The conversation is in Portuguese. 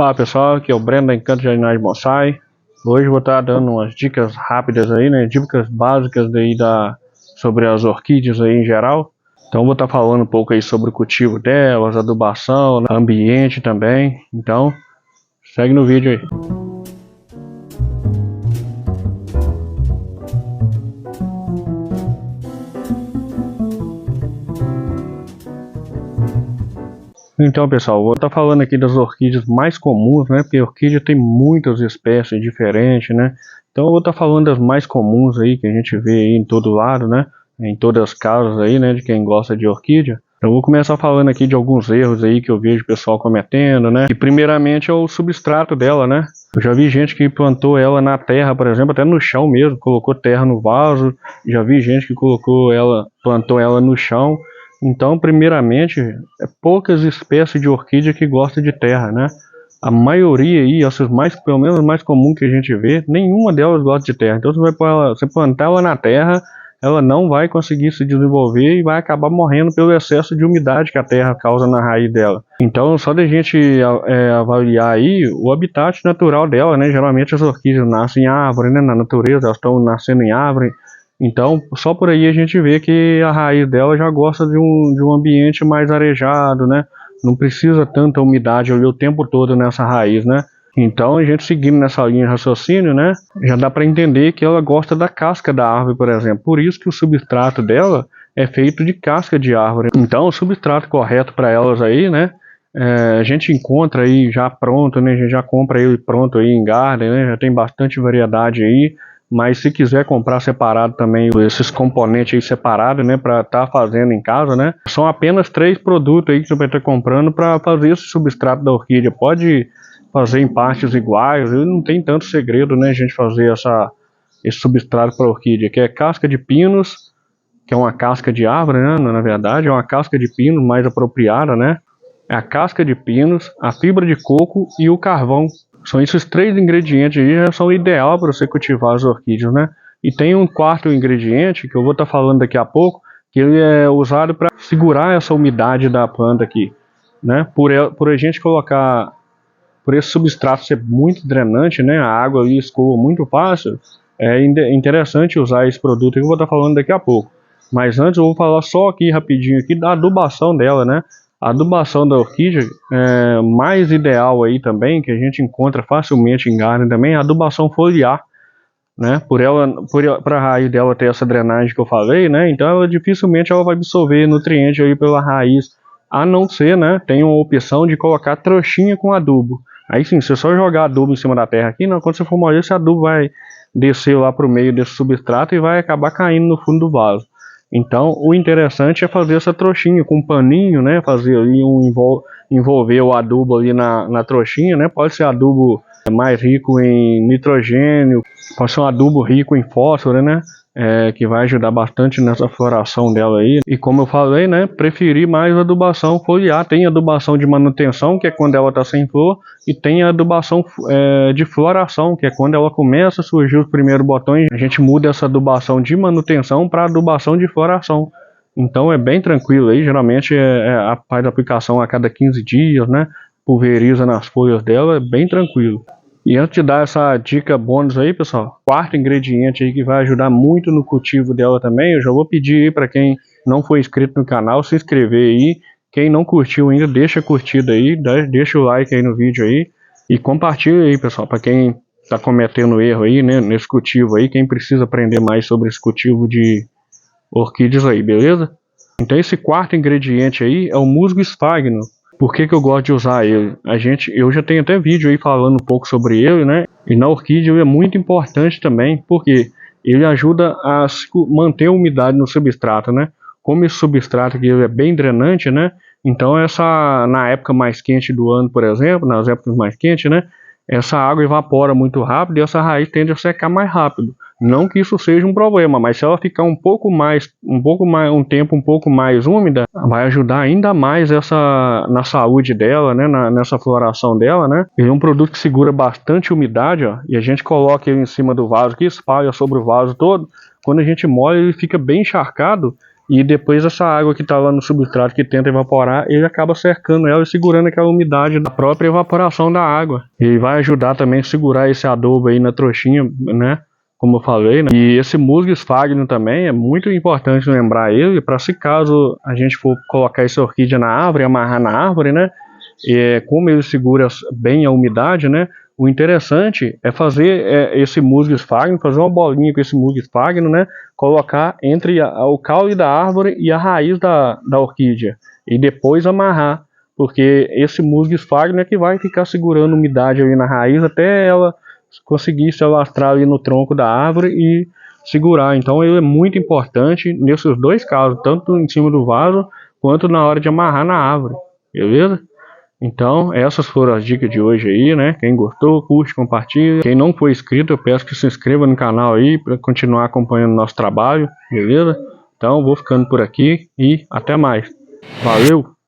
Fala pessoal, aqui é o Breno da Encanto Jardinagem Bonsai. Hoje eu vou estar dando umas dicas rápidas aí, né? Dicas básicas daí sobre as orquídeas aí em geral. Então eu vou estar falando um pouco aí sobre o cultivo delas, adubação, né? Ambiente também. Então segue no vídeo aí. Então pessoal, vou estar falando aqui das orquídeas mais comuns, né? Porque orquídea tem muitas espécies diferentes, né? Então eu vou estar falando das mais comuns aí, que a gente vê aí em todo lado, né? Em todas as casas aí, né? De quem gosta de orquídea. Então eu vou começar falando aqui de alguns erros aí que eu vejo o pessoal cometendo, né? E primeiramente é o substrato dela, né? Eu já vi gente que plantou ela na terra, por exemplo, até no chão mesmo, colocou terra no vaso. Já vi gente que plantou ela no chão. Então, primeiramente, poucas espécies de orquídea que gostam de terra, né? A maioria aí, pelo menos as mais comuns que a gente vê, nenhuma delas gosta de terra. Então, você plantar ela na terra, ela não vai conseguir se desenvolver e vai acabar morrendo pelo excesso de umidade que a terra causa na raiz dela. Então, só da gente avaliar aí o habitat natural dela, né? Geralmente as orquídeas nascem em árvore, né? Na natureza, elas estão nascendo em árvore. Então, só por aí a gente vê que a raiz dela já gosta de um ambiente mais arejado, né? Não precisa tanta umidade ali o tempo todo nessa raiz, né? Então, a gente seguindo nessa linha de raciocínio, né? Já dá para entender que ela gosta da casca da árvore, por exemplo. Por isso que o substrato dela é feito de casca de árvore. Então, o substrato correto para elas aí, né? A gente encontra aí já pronto, né? A gente já compra ele pronto aí em garden, né? Já tem bastante variedade aí. Mas se quiser comprar separado também, esses componentes aí separados, né, para estar fazendo em casa, né, são apenas 3 produtos aí que você vai estar comprando para fazer esse substrato da orquídea. Pode fazer em partes iguais, não tem tanto segredo, né, a gente fazer esse substrato para orquídea, que é casca de pinos, que é uma casca de árvore, né, na verdade, é uma casca de pino mais apropriada, né, é a casca de pinos, a fibra de coco e o carvão. São esses 3 ingredientes aí, já são ideal para você cultivar as orquídeas, né? E tem um quarto ingrediente que eu vou estar falando daqui a pouco, que ele é usado para segurar essa umidade da planta aqui, né? Por a gente colocar, por esse substrato ser muito drenante, né? A água ali escoa muito fácil. É interessante usar esse produto que eu vou estar falando daqui a pouco. Mas antes eu vou falar só aqui rapidinho aqui da adubação dela, né? A adubação da orquídea é mais ideal aí também, que a gente encontra facilmente em garden também, a adubação foliar, né? Para a raiz dela ter essa drenagem que eu falei, né? Então ela dificilmente vai absorver nutriente aí pela raiz, a não ser, né? Tem uma opção de colocar trouxinha com adubo. Aí sim, você só jogar adubo em cima da terra aqui, não, quando você for molhar, esse adubo vai descer lá para o meio desse substrato e vai acabar caindo no fundo do vaso. Então, o interessante é fazer essa trouxinha com um paninho, né? Fazer ali envolver o adubo ali na trouxinha, né? Pode ser adubo mais rico em nitrogênio, pode ser um adubo rico em fósforo, né? Que vai ajudar bastante nessa floração dela aí. E como eu falei, né? Preferir mais adubação foliar. Tem adubação de manutenção, que é quando ela está sem flor, e tem a adubação de floração, que é quando ela começa a surgir os primeiros botões. A gente muda essa adubação de manutenção para adubação de floração. Então é bem tranquilo aí, geralmente faz a aplicação a cada 15 dias, né? Pulveriza nas folhas dela, é bem tranquilo. E antes de dar essa dica bônus aí, pessoal, quarto ingrediente aí que vai ajudar muito no cultivo dela também, eu já vou pedir aí para quem não foi inscrito no canal, se inscrever aí. Quem não curtiu ainda, deixa a curtida aí, deixa o like aí no vídeo aí e compartilha aí, pessoal, para quem está cometendo erro aí, né, nesse cultivo aí, quem precisa aprender mais sobre esse cultivo de orquídeas aí, beleza? Então esse quarto ingrediente aí é o musgo esfagno. Por que eu gosto de usar ele? Eu já tenho até vídeo aí falando um pouco sobre ele, né? E na orquídea ele é muito importante também, porque ele ajuda a manter a umidade no substrato, né? Como esse substrato aqui ele é bem drenante, né? Então na época mais quente do ano, por exemplo, nas épocas mais quentes, né? Essa água evapora muito rápido e essa raiz tende a secar mais rápido. Não que isso seja um problema, mas se ela ficar um tempo um pouco mais úmida, vai ajudar ainda mais na saúde dela, né, nessa floração dela, né? Ele é um produto que segura bastante umidade, ó, e a gente coloca ele em cima do vaso, que espalha sobre o vaso todo. Quando a gente molha, ele fica bem encharcado e depois essa água que está lá no substrato que tenta evaporar, ele acaba cercando ela e segurando aquela umidade da própria evaporação da água. E vai ajudar também a segurar esse adubo aí na trouxinha, né? Como eu falei, né? E esse musgo esfagno também é muito importante lembrar ele, para se caso a gente for colocar essa orquídea na árvore, amarrar na árvore, né? Como ele segura bem a umidade, né? O interessante é fazer esse musgo esfagno, fazer uma bolinha com esse musgo esfagno, né? Colocar entre o caule da árvore e a raiz da orquídea e depois amarrar, porque esse musgo esfagno é que vai ficar segurando umidade ali na raiz até ela conseguir se alastrar ali no tronco da árvore e segurar. Então ele é muito importante nesses dois casos, tanto em cima do vaso quanto na hora de amarrar na árvore, beleza? Então, essas foram as dicas de hoje aí, né? Quem gostou, curte, compartilha. Quem não for inscrito, eu peço que se inscreva no canal aí para continuar acompanhando nosso trabalho, beleza? Então, vou ficando por aqui e até mais. Valeu!